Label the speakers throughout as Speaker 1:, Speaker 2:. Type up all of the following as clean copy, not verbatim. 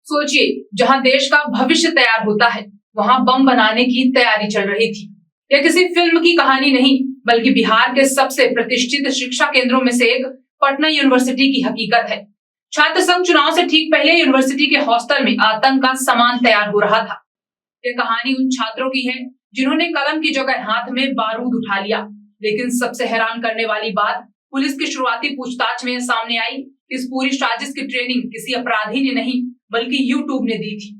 Speaker 1: सोचिए, जहां देश का भविष्य तैयार होता है वहां बम बनाने की तैयारी चल रही थी। यह किसी फिल्म की कहानी नहीं, बल्कि बिहार के सबसे प्रतिष्ठित शिक्षा केंद्रों में से एक पटना यूनिवर्सिटी की हकीकत है। छात्र संघ चुनाव से ठीक पहले यूनिवर्सिटी के हॉस्टल में आतंक का सामान तैयार हो रहा था। यह कहानी उन छात्रों की है जिन्होंने कलम की जगह हाथ में बारूद उठा लिया। लेकिन सबसे हैरान करने वाली बात, पुलिस की शुरुआती पूछताछ में सामने आई। इस पूरी साजिश की ट्रेनिंग किसी अपराधी ने नहीं, बल्कि यूट्यूब ने दी थी।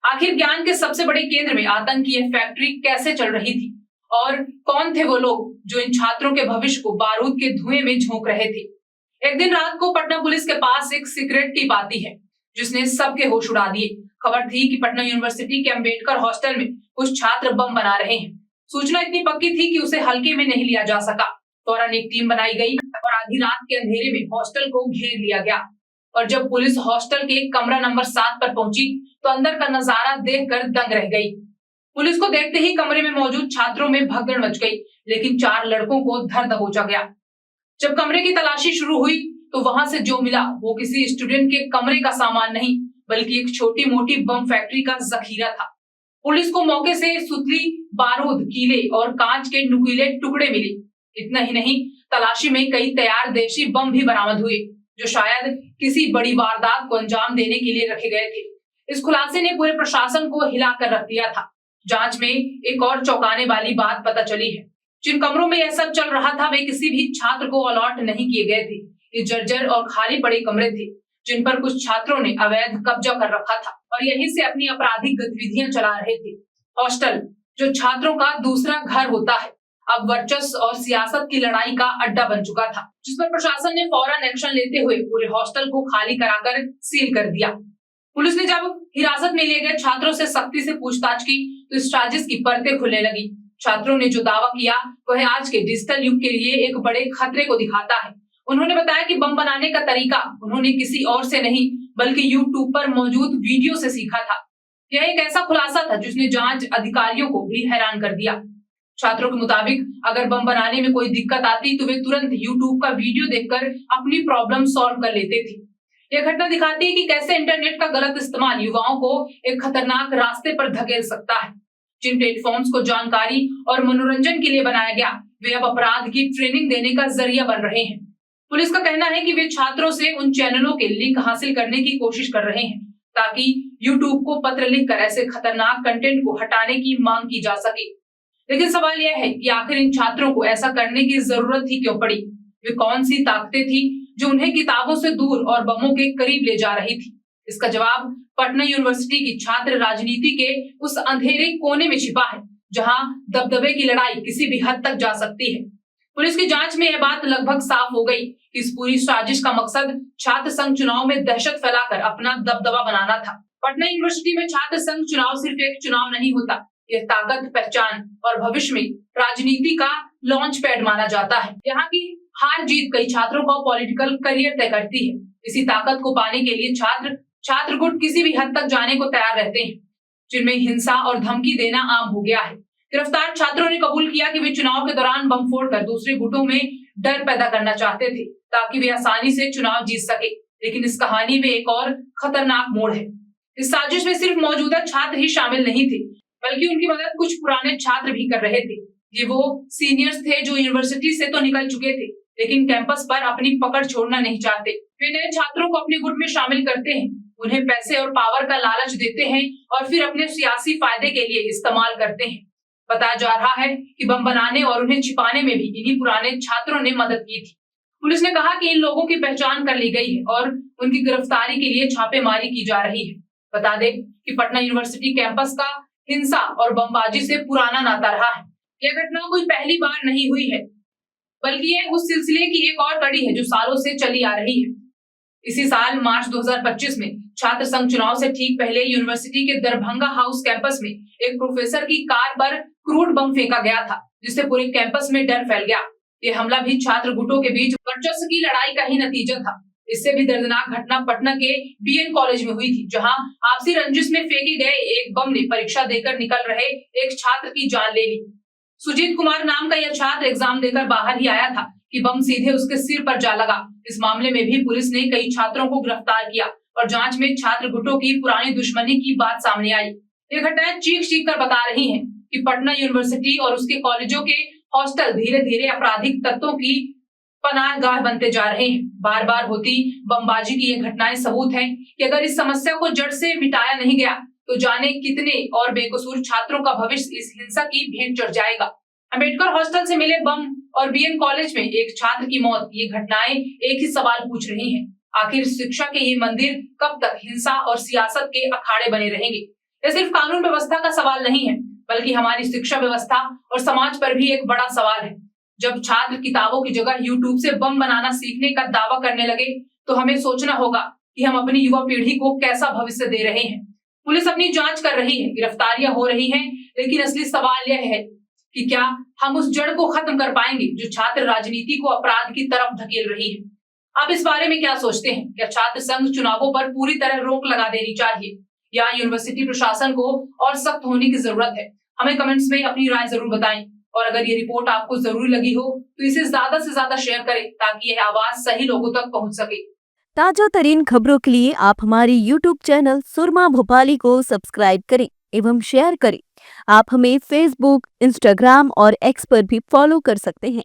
Speaker 1: आखिर ज्ञान के सबसे बड़े केंद्र में आतंक की यह फैक्ट्री कैसे चल रही थी, और कौन थे वो लोग जो इन छात्रों के भविष्य को बारूद के धुएं में झोंक रहे थे। एक दिन रात को पटना पुलिस के पास एक सीक्रेट टिप आती है जिसने सबके होश उड़ा दिए। खबर थी कि पटना यूनिवर्सिटी के अंबेडकर हॉस्टल में कुछ छात्र बम बना रहे हैं। सूचना इतनी पक्की थी कि उसे हल्के में नहीं लिया जा सका। फौरन एक टीम बनाई गई और आधी रात के अंधेरे में हॉस्टल को घेर लिया गया। और जब पुलिस हॉस्टल के कमरा नंबर 7 पर पहुंची तो अंदर का नजारा देखकर दंग रह गई। पुलिस को देखते ही कमरे में मौजूद छात्रों में भगदड़ मच गई, लेकिन 4 लड़कों को धर दबोचा गया। जब कमरे की तलाशी शुरू हुई तो वहां से जो मिला वो किसी स्टूडेंट के कमरे का सामान नहीं, बल्कि एक छोटी मोटी बम फैक्ट्री का जखीरा था। पुलिस को मौके से सुतली, बारूद, कीले और कांच के नुकीले टुकड़े मिले। इतना ही नहीं, तलाशी में कई तैयार देशी बम भी बरामद हुए जो शायद किसी बड़ी वारदात को अंजाम देने के लिए रखे गए थे। इस खुलासे ने पूरे प्रशासन को हिलाकर रख दिया था। जांच में एक और चौंकाने वाली बात पता चली है। जिन कमरों में यह सब चल रहा था वे किसी भी छात्र को अलॉट नहीं किए गए थे। ये जर्जर और खाली पड़े कमरे थे जिन पर कुछ छात्रों ने अवैध कब्जा कर रखा था और यहीं से अपनी आपराधिक गतिविधियां चला रहे थे। हॉस्टल, जो छात्रों का दूसरा घर होता है, अब वर्चस्व और सियासत की लड़ाई का अड्डा बन चुका था, जिस पर प्रशासन ने फौरन एक्शन लेते हुए पूरे हॉस्टल को खाली कराकर सील कर दिया। पुलिस ने जब हिरासत में लिए गए छात्रों से सख्ती से पूछताछ की तो इस साजिश की परतें खुलने लगी। छात्रों ने जो दावा किया वह आज के डिजिटल युग के लिए एक बड़े खतरे को दिखाता है। उन्होंने बताया कि बम बनाने का तरीका उन्होंने किसी और से नहीं, बल्कि यूट्यूब पर मौजूद वीडियो से सीखा था। यह एक ऐसा खुलासा था जिसने जांच अधिकारियों को भी हैरान कर दिया। छात्रों के मुताबिक अगर बम बनाने में कोई दिक्कत आती तो वे तुरंत यूट्यूब का वीडियो देखकर अपनी प्रॉब्लम सॉल्व कर लेते थे। यह घटना दिखाती है कि कैसे इंटरनेट का गलत इस्तेमाल युवाओं को एक खतरनाक रास्ते पर धकेल सकता है। जिन प्लेटफॉर्म्स को जानकारी और मनोरंजन के लिए बनाया गया वे अब अपराध की ट्रेनिंग देने का जरिया बन रहे हैं। पुलिस का कहना है कि वे छात्रों से उन चैनलों के लिंक हासिल करने की कोशिश कर रहे हैं ताकि यूट्यूब को पत्र लिखकर ऐसे खतरनाक कंटेंट को हटाने की मांग की जा सके। लेकिन सवाल यह है कि आखिर इन छात्रों को ऐसा करने की जरूरत ही क्यों पड़ी? वे कौन सी ताकतें थी जो उन्हें किताबों से दूर और बमों के करीब ले जा रही थी? इसका जवाब पटना यूनिवर्सिटी की छात्र राजनीति के उस अंधेरे कोने में छिपा है जहां दबदबे की लड़ाई किसी भी हद तक जा सकती है। पुलिस की जांच में यह बात लगभग साफ हो गई कि इस पूरी साजिश का मकसद छात्र संघ चुनाव में दहशत फैलाकर अपना दबदबा बनाना था। पटना यूनिवर्सिटी में छात्र संघ चुनाव सिर्फ एक चुनाव नहीं होता, यह ताकत, पहचान और भविष्य में राजनीति का लॉन्च पैड माना जाता है। यहाँ की हार जीत कई छात्रों का पॉलिटिकल करियर तय करती है। इसी ताकत को पाने के लिए छात्र गुट किसी भी हद तक जाने को तैयार रहते हैं, जिनमें हिंसा और धमकी देना आम हो गया है। गिरफ्तार छात्रों ने कबूल किया कि वे चुनाव के दौरान बम फोड़कर दूसरे गुटों में डर पैदा करना चाहते थे ताकि वे आसानी से चुनाव जीत सके। लेकिन इस कहानी में एक और खतरनाक मोड़ है। इस साजिश में सिर्फ मौजूदा छात्र ही शामिल नहीं थे, बल्कि उनकी मदद कुछ पुराने छात्र भी कर रहे थे। ये वो सीनियर्स थे जो यूनिवर्सिटी से तो निकल चुके थे, लेकिन कैंपस पर अपनी पकड़ छोड़ना नहीं चाहते। वे नए छात्रों को अपने गुट में शामिल करते हैं, उन्हें पैसे और पावर का लालच देते हैं और फिर अपने सियासी फायदे के लिए इस्तेमाल करते हैं। बताया जा रहा है कि बम बनाने और उन्हें छिपाने में भी इन्हीं पुराने छात्रों ने मदद की थी। पुलिस ने कहा कि इन लोगों की पहचान कर ली गई है और उनकी गिरफ्तारी के लिए छापेमारी की जा रही है। बता दें कि पटना यूनिवर्सिटी कैंपस का हिंसा और बमबाजी से पुराना नाता रहा है। यह घटना कोई पहली बार नहीं हुई है, बल्कि ये उस सिलसिले की एक और कड़ी है जो सालों से चली आ रही है। इसी साल मार्च 2025 में छात्र संघ चुनाव से ठीक पहले यूनिवर्सिटी के दरभंगा हाउस कैंपस में एक प्रोफेसर की कार पर क्रूड बम फेंका गया था, जिससे पूरे कैंपस में डर फैल गया। ये हमला भी छात्र गुटों के बीच वर्चस्व की लड़ाई का ही नतीजा था। इससे भी दर्दनाक घटना पटना के बीएन कॉलेज में हुई थी, जहां आपसी रंजिश में फेंके गए एक बम ने परीक्षा देकर निकल रहे एक छात्र की जान ले ली। सुजीत कुमार नाम का यह छात्र एग्जाम देकर बाहर ही आया था कि बम सीधे उसके सिर पर जा लगा। इस मामले में भी पुलिस ने कई छात्रों को गिरफ्तार किया, और जांच में छात्र गुटों की पुरानी दुश्मनी की बात सामने आई। ये घटनाएं चीख चीख कर बता रही हैं कि पटना यूनिवर्सिटी और उसके कॉलेजों के हॉस्टल धीरे धीरे आपराधिक तत्वों की पनाहगाह बनते जा रहे हैं। बार बार होती बमबाजी की ये घटनाएं सबूत हैं कि अगर इस समस्या को जड़ से मिटाया नहीं गया तो जाने कितने और बेकसूर छात्रों का भविष्य इस हिंसा की भेंट चढ़ जाएगा। अंबेडकर हॉस्टल से मिले बम और बीएन कॉलेज में एक छात्र की मौत, ये घटनाएं एक ही सवाल पूछ रही हैं। आखिर शिक्षा के ये मंदिर कब तक हिंसा और सियासत के अखाड़े बने रहेंगे? ये सिर्फ कानून व्यवस्था का सवाल नहीं है, बल्कि हमारी शिक्षा व्यवस्था और समाज पर भी एक बड़ा सवाल है। जब छात्र किताबों की जगह यूट्यूब से बम बनाना सीखने का दावा करने लगे तो हमें सोचना होगा कि हम अपनी युवा पीढ़ी को कैसा भविष्य दे रहे हैं। पुलिस अपनी जांच कर रही है, गिरफ्तारियां हो रही हैं, लेकिन असली सवाल यह है कि क्या हम उस जड़ को खत्म कर पाएंगे जो छात्र राजनीति को अपराध की तरफ धकेल रही है? आप इस बारे में क्या सोचते हैं? क्या छात्र संघ चुनावों पर पूरी तरह रोक लगा देनी चाहिए या यूनिवर्सिटी प्रशासन को और सख्त होने की जरूरत है? हमें कमेंट्स में अपनी राय जरूर बताएं। और अगर ये रिपोर्ट आपको जरूरी लगी हो तो इसे ज्यादा से ज्यादा शेयर करें ताकि यह आवाज सही लोगों तक पहुंच सके।
Speaker 2: ताजा तरीन खबरों के लिए आप हमारे YouTube चैनल सुरमा भोपाली को सब्सक्राइब करें एवं शेयर करें। आप हमें Facebook, Instagram और X पर भी फॉलो कर सकते हैं।